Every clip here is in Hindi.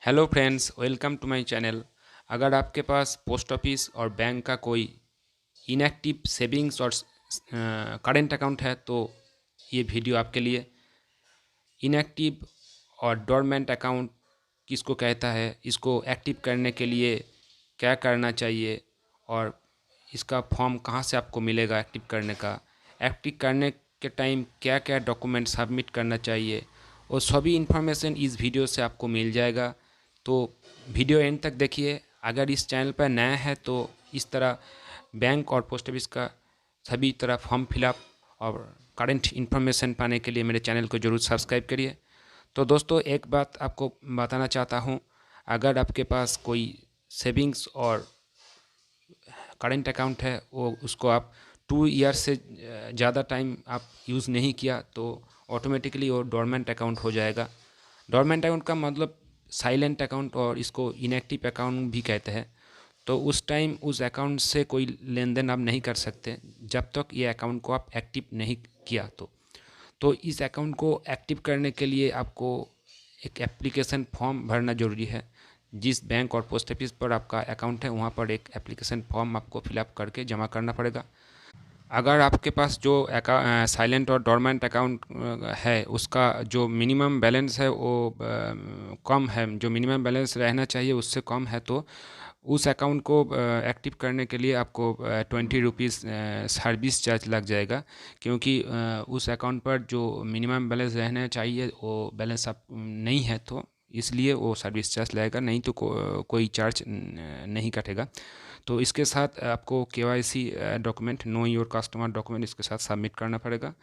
Hello friends, welcome to my channel. अगर आपके पास पोस्ट ऑफिस और बैंक का कोई इनएक्टिव सेविंग्स और करेंट अकाउंट है तो ये वीडियो आपके लिए। इनएक्टिव और डोरमेंट अकाउंट किसको कहता है, इसको एक्टिव करने के लिए क्या करना चाहिए और इसका फॉर्म कहाँ से आपको मिलेगा एक्टिव करने का, एक्टिव करने के टाइम क्या क्या डॉक्यूमेंट सबमिट करना चाहिए, वो सभी इन्फॉर्मेशन इस वीडियो से आपको मिल जाएगा। तो वीडियो एंड तक देखिए। अगर इस चैनल पर नया है तो इस तरह बैंक और पोस्ट ऑफिस का सभी तरह फॉर्म फिलअप और करंट इन्फॉर्मेशन पाने के लिए मेरे चैनल को ज़रूर सब्सक्राइब करिए। तो दोस्तों, एक बात आपको बताना चाहता हूँ। अगर आपके पास कोई सेविंग्स और करेंट अकाउंट है, वो उसको आप 2 ईयर से ज़्यादा टाइम आप यूज़ नहीं किया तो ऑटोमेटिकली वो डोरमेंट अकाउंट हो जाएगा। डोरमेंट अकाउंट का मतलब साइलेंट अकाउंट और इसको इनएक्टिव अकाउंट भी कहते हैं। तो उस टाइम उस अकाउंट से कोई लेन देन आप नहीं कर सकते जब तक ये अकाउंट को आप एक्टिव नहीं किया। तो इस अकाउंट को एक्टिव करने के लिए आपको एक एप्लीकेशन फॉर्म भरना ज़रूरी है। जिस बैंक और पोस्ट ऑफिस पर आपका अकाउंट है वहाँ पर एक एप्लीकेशन फॉर्म आपको फिलअप करके जमा करना पड़ेगा। अगर आपके पास जो साइलेंट और डोरमेंट अकाउंट है उसका जो मिनिमम बैलेंस है वो कम है, जो मिनिमम बैलेंस रहना चाहिए उससे कम है, तो उस अकाउंट को एक्टिव करने के लिए आपको 20 रुपीज़ सर्विस चार्ज लग जाएगा। क्योंकि उस अकाउंट पर जो मिनिमम बैलेंस रहना चाहिए वो बैलेंस आप नहीं है, तो इसलिए वो सर्विस चार्ज लगेगा, नहीं तो कोई चार्ज नहीं कटेगा। तो इसके साथ आपको KYC document, know your customer document, इसके साथ सबमिट करना पड़ेगा।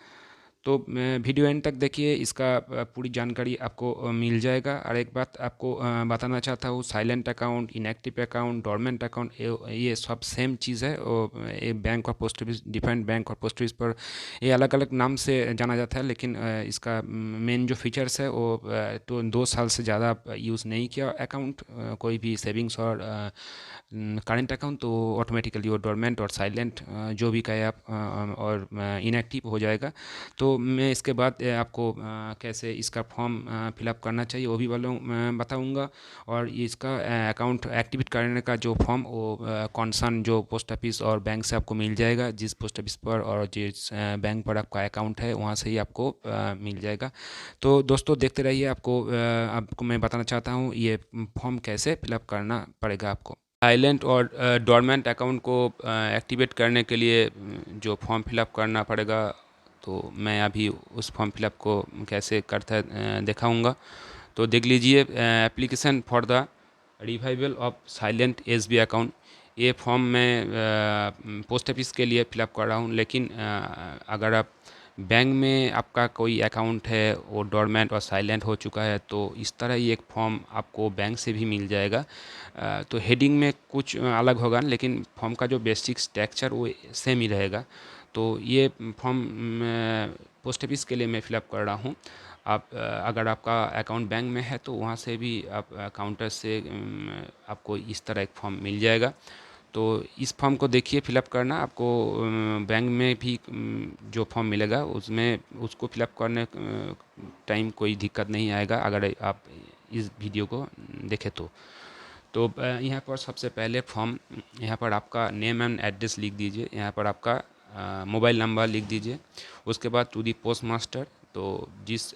तो वीडियो एंड तक देखिए, इसका पूरी जानकारी आपको मिल जाएगा। और एक बात आपको बताना चाहता हूँ, silent account, inactive account, dormant account, ये सब सेम चीज़ है। और ये बैंक और पोस्ट ऑफिस, डिफरेंट बैंक और पोस्ट ऑफिस पर ये अलग अलग नाम से जाना जाता है, लेकिन इसका मेन जो फीचर्स है वो तो 2 साल से ज़्यादा यूज़ नहीं किया अकाउंट, कोई भी सेविंग्स और करेंट अकाउंट, तो ऑटोमेटिकली वो डोरमेंट और साइलेंट जो भी कहे आप और इनएक्टिव हो जाएगा। तो मैं इसके बाद आपको कैसे इसका फॉर्म फिलअप करना चाहिए वो भी बताऊंगा। और इसका अकाउंट एक्टिवेट करने का जो फॉर्म वो कॉन्सर्न जो पोस्ट ऑफिस और बैंक से आपको मिल जाएगा। जिस पोस्ट ऑफिस पर और जिस बैंक पर आपका अकाउंट है वहाँ से ही आपको मिल जाएगा। तो दोस्तों, देखते रहिए। आपको मैं बताना चाहता हूँ ये फॉर्म कैसे फिलअप करना पड़ेगा आपको। साइलेंट और डोरमेंट अकाउंट को एक्टिवेट करने के लिए जो फॉर्म फिलअप करना पड़ेगा, तो मैं अभी उस फॉर्म फिलअप को कैसे करता है दिखाऊंगा। तो देख लीजिए, application for the revival of silent SB account. ये फॉर्म मैं पोस्ट ऑफिस के लिए फिलअप कर रहा हूँ, लेकिन अगर आप बैंक में आपका कोई अकाउंट है वो डोरमेंट और साइलेंट हो चुका है तो इस तरह ही एक फॉर्म आपको बैंक से भी मिल जाएगा। तो हेडिंग में कुछ अलग होगा, लेकिन फॉर्म का जो बेसिक स्ट्रक्चर वो सेम ही रहेगा। तो ये फॉर्म पोस्ट ऑफिस के लिए मैं फिलअप कर रहा हूँ। आप अगर आपका अकाउंट बैंक में है तो वहाँ से भी आप काउंटर से आपको इस तरह एक फॉर्म मिल जाएगा। तो इस फॉर्म को देखिए फिलअप करना। आपको बैंक में भी जो फॉर्म मिलेगा उसमें उसको फिलअप करने टाइम कोई दिक्कत नहीं आएगा अगर आप इस वीडियो को देखें तो यहाँ पर सबसे पहले फॉर्म, यहाँ पर आपका नेम एंड एड्रेस लिख दीजिए। यहाँ पर आपका मोबाइल नंबर लिख दीजिए। उसके बाद टू दी पोस्ट मास्टर, तो जिस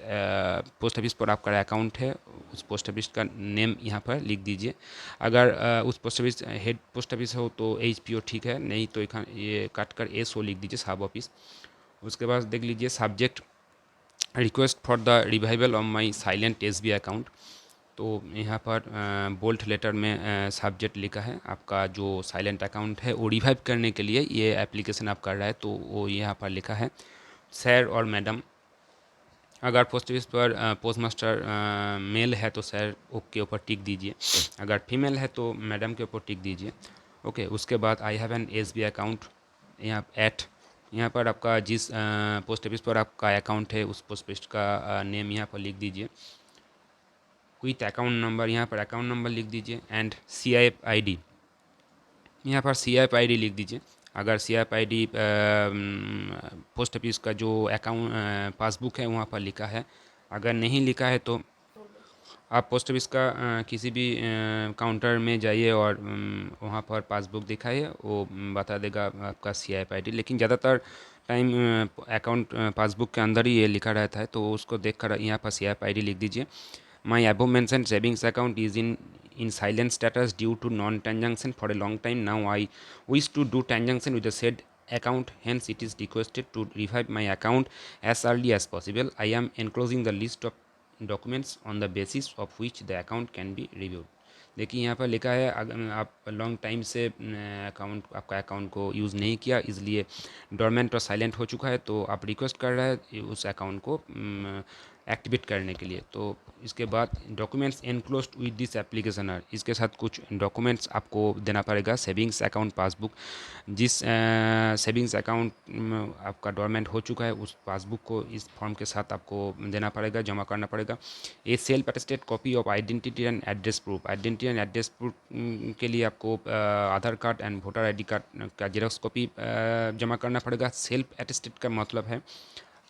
पोस्ट ऑफिस पर आपका अकाउंट है उस पोस्ट ऑफिस का नेम यहाँ पर लिख दीजिए। अगर उस post office head post office हो तो HPO ठीक है, नहीं तो ये काट कर SO लिख दीजिए, सब ऑफिस। उसके बाद देख लीजिए subject, request for the revival of my silent SB account. तो यहाँ पर बोल्ड लेटर में सब्जेक्ट लिखा है। आपका जो साइलेंट अकाउंट है वो रिवाइव करने के लिए ये एप्लीकेशन आप कर रहा है, तो वो यहाँ पर लिखा है सर और मैडम। अगर पोस्ट ऑफिस पर पोस्ट मास्टर मेल है तो सर के ऊपर टिक दीजिए, अगर फीमेल है तो मैडम के ऊपर टिक दीजिए। ओके, उसके बाद I have an SB account, यहाँ एट, यहाँ पर आपका जिस पोस्ट ऑफिस पर आपका अकाउंट है उस पोस्ट ऑफिस का नेम यहाँ पर लिख दीजिए। विथ अकाउंट नंबर, यहाँ पर अकाउंट नंबर लिख दीजिए। एंड CIF ID, यहाँ पर CIF ID लिख दीजिए। अगर CIF ID पोस्ट ऑफिस का जो अकाउंट पासबुक है वहाँ पर लिखा है, अगर नहीं लिखा है तो आप पोस्ट ऑफिस का किसी भी काउंटर में जाइए और वहाँ पर पासबुक दिखाइए, वो बता देगा आपका CIF ID। लेकिन ज़्यादातर टाइम अकाउंट पासबुक के अंदर ही ये लिखा रहता है, तो उसको देखकर यहाँ पर CIF ID लिख दीजिए। माई above mentioned savings account is in silent status due to non-transaction for a long time. Now I wish to do transaction with the said account. Hence, it is requested to revive my account as early as possible. I am enclosing the list of documents on the basis of which the account can be reviewed. देखिए यहाँ पर लिखा है, अगर आप लॉन्ग टाइम से आपका अकाउंट को यूज़ नहीं किया, इसलिए डोरमेंट और साइलेंट हो चुका है, तो आप रिक्वेस्ट कर रहे हैं उस अकाउंट को एक्टिवेट करने के लिए। तो इसके बाद documents enclosed with this application है, इसके साथ कुछ डॉक्यूमेंट्स आपको देना पड़ेगा। सेविंग्स अकाउंट पासबुक, जिस सेविंग्स अकाउंट आपका डोरमेंट हो चुका है, उस पासबुक को इस फॉर्म के साथ आपको देना पड़ेगा, जमा करना पड़ेगा। A self attested copy of identity and address proof. Identity and address proof के लिए आपको Aadhaar card and voter ID card का जेरॉक्स कॉपी जमा करना पड़ेगा। सेल्फ अटेस्टेड का मतलब है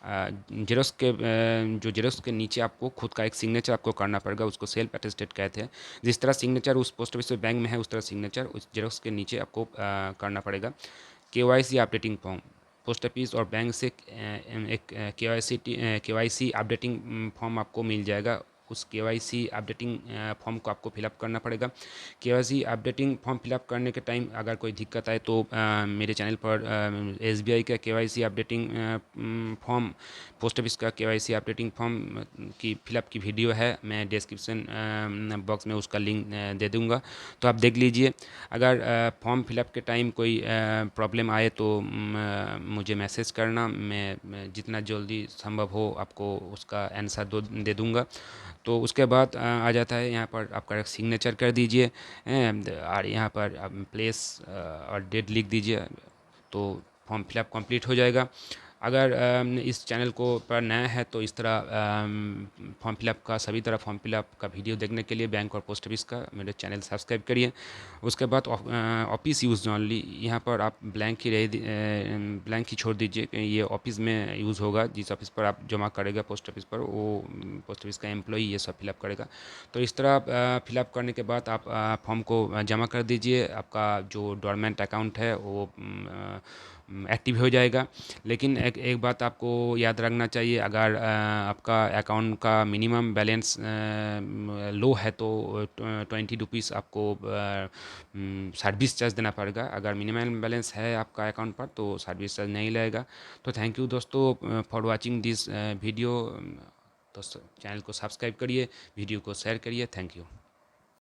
जेरोक्स के जो जेरोक्स के नीचे आपको खुद का एक सिग्नेचर आपको करना पड़ेगा, उसको सेल्फ अटेस्टेड कहते हैं। जिस तरह सिग्नेचर उस पोस्ट ऑफिस बैंक में है, उस तरह सिग्नेचर उस जेरोक्स के नीचे आपको करना पड़ेगा। KYC updating form, post office और बैंक से एक KYC अपडेटिंग फॉर्म आपको मिल जाएगा। उस KYC अपडेटिंग फॉर्म को आपको फिलअप करना पड़ेगा। KYC अपडेटिंग फॉर्म फिलअप करने के टाइम अगर कोई दिक्कत आए तो मेरे चैनल पर SBI का KYC updating form, post office का KYC अपडेटिंग फॉर्म की फिलअप की वीडियो है, मैं डिस्क्रिप्शन बॉक्स में उसका लिंक दे दूँगा, तो आप देख लीजिए। अगर फॉर्म फिलअप के टाइम कोई प्रॉब्लम आए तो मुझे मैसेज करना, मैं जितना जल्दी संभव हो आपको उसका आंसर दे दूँगा। तो उसके बाद आ जाता है यहाँ पर आपका एक सिग्नेचर कर दीजिए और यहाँ पर प्लेस और डेट लिख दीजिए, तो फॉर्म फिलअप कंप्लीट हो जाएगा। अगर इस चैनल को पर नया है तो इस तरह फॉर्म फिलअप का, सभी तरह फॉर्म फिलअप का वीडियो देखने के लिए बैंक और पोस्ट ऑफिस का मेरे चैनल सब्सक्राइब करिए। उसके बाद ऑफिस यूज़ ओनली, यहाँ पर आप ब्लैंक ही छोड़ दीजिए, ये ऑफिस में यूज़ होगा। जिस ऑफिस पर आप जमा करेगा पोस्ट ऑफिस पर, वो पोस्ट ऑफिस का एम्प्लॉई ये सब फिलअप करेगा। तो इस तरह फिलअप करने के बाद आप फॉर्म को जमा कर दीजिए। आपका जो डोरमेंट अकाउंट है वो एक्टिव हो जाएगा। लेकिन एक बात आपको याद रखना चाहिए, अगर आपका अकाउंट का मिनिमम बैलेंस लो है तो 20 रुपीज़ आपको सर्विस चार्ज देना पड़ेगा। अगर मिनिमम बैलेंस है आपका अकाउंट पर तो सर्विस चार्ज नहीं लगेगा। तो थैंक यू दोस्तों फॉर वाचिंग दिस वीडियो। तो चैनल को सब्सक्राइब करिए, वीडियो को शेयर करिए। Thank you.